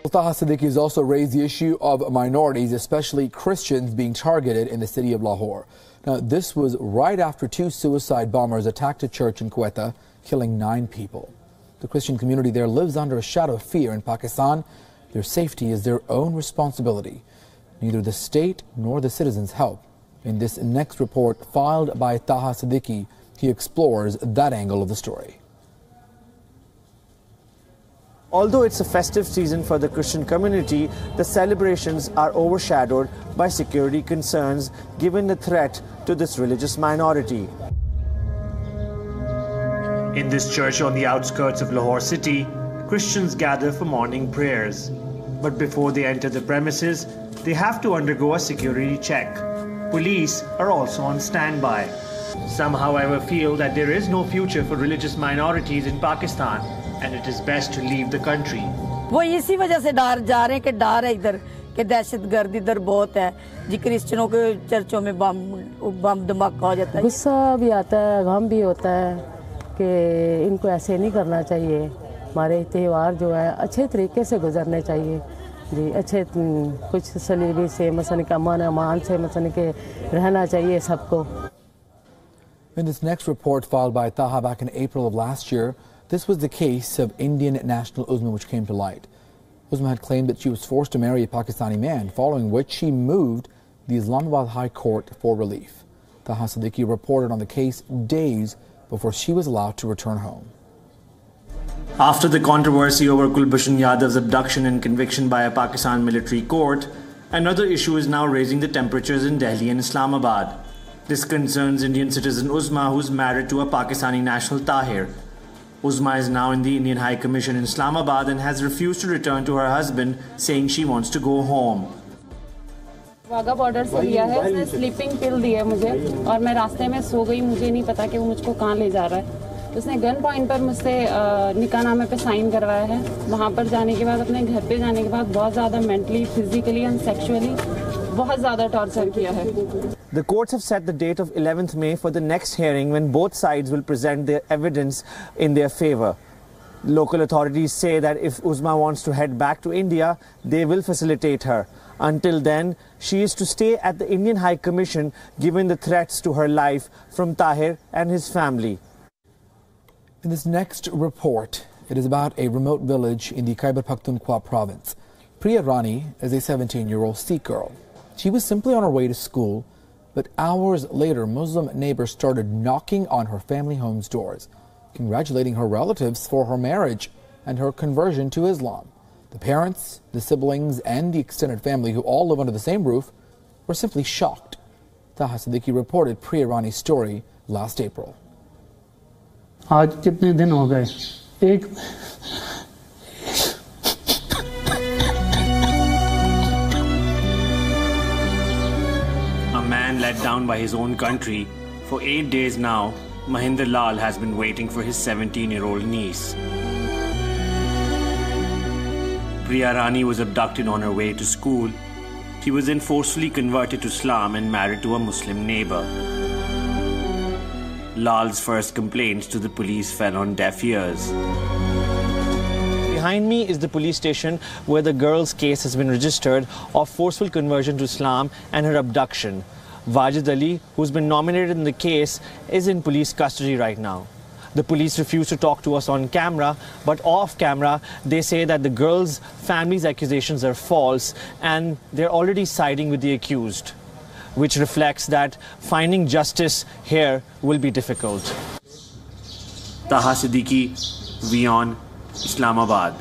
Well, Taha Siddiqui has also raised the issue of minorities, especially Christians, being targeted in the city of Lahore. Now, this was right after 2 suicide bombers attacked a church in Quetta, killing 9 people. The Christian community there lives under a shadow of fear in Pakistan. Their safety is their own responsibility. Neither the state nor the citizens help. In this next report filed by Taha Siddiqui, he explores that angle of the story. Although it's a festive season for the Christian community, the celebrations are overshadowed by security concerns given the threat to this religious minority. In this church on the outskirts of Lahore city, Christians gather for morning prayers. But before they enter the premises, they have to undergo a security check. Police are also on standby. Some, however, feel that there is no future for religious minorities in Pakistan, and it is best to leave the country. वो इसी वजह से डर जा रहे हैं कि डर है इधर कि दहशतगर्द इधर बहुत है जी क्रिश्चियनों के चर्चों में बम धमाका हो जाता है गुस्सा भी आता है गम भी होता है कि इनको ऐसे नहीं करना चाहिए हमारे त्यौहार जो है अच्छे तरीके से गुजरने चाहिए जी अच्छे कुछ सलीबी से मसन का अमान से मसन के रहना चाहिए सबको. In this next report filed by Taha back in April of last year, this was the case of Indian national Uzma which came to light. Uzma had claimed that she was forced to marry a Pakistani man, following which she moved the Islamabad High Court for relief. Taha Siddiqui reported on the case days before she was allowed to return home. After the controversy over Kulbhushan Yadav's abduction and conviction by a Pakistan military court, another issue is now raising the temperatures in Delhi and Islamabad. This concerns Indian citizen Uzma, who's married to a Pakistani national Tahir. Uzma is now in the Indian High Commission in Islamabad and has refused to return to her husband, saying she wants to go home. Wagah border से लिया है उसने sleeping पिल दी है मुझे और मैं रास्ते में सो गई मुझे नहीं पता कि वो मुझको कहाँ ले जा रहा है उसने गन पॉइंट पर मुझसे निकाहनामे पे साइन करवाया है वहाँ पर जाने के बाद अपने घर पे जाने के बाद बहुत ज़्यादा मेंटली फिजिकली एंड सेक्सुअली बहुत ज़्यादा टॉर्चर किया है. The courts have set the date of 11th May for the next hearing when both sides will present their evidence in their favor. Local authorities say that if Uzma wants to head back to India, they will facilitate her. Until then, she is to stay at the Indian High Commission given the threats to her life from Tahir and his family. In this next report, it is about a remote village in the Khyber Pakhtunkhwa province. Priya Rani is a 17-year-old Sikh girl. She was simply on her way to school, but hours later, Muslim neighbors started knocking on her family home's doors, congratulating her relatives for her marriage and her conversion to Islam. The parents, the siblings, and the extended family, who all live under the same roof, were simply shocked. Taha Siddiqui reported Priya Rani's story last April. आज कितने दिन हो गए एक A man let down by his own country. For 8 days now, Mahinder Lal has been waiting for his 17-year-old niece. Priya Rani was abducted on her way to school. She was then forcefully converted to Islam and married to a Muslim neighbor. Lal's first complaints to the police fell on deaf ears. Behind me is the police station where the girl's case has been registered of forceful conversion to Islam and her abduction. Wajid Ali, who's been nominated in the case, is in police custody right now. The police refuse to talk to us on camera, but off camera, they say that the girl's family's accusations are false and they're already siding with the accused, which reflects that finding justice here will be difficult. Taha Siddiqui, WION, Islamabad.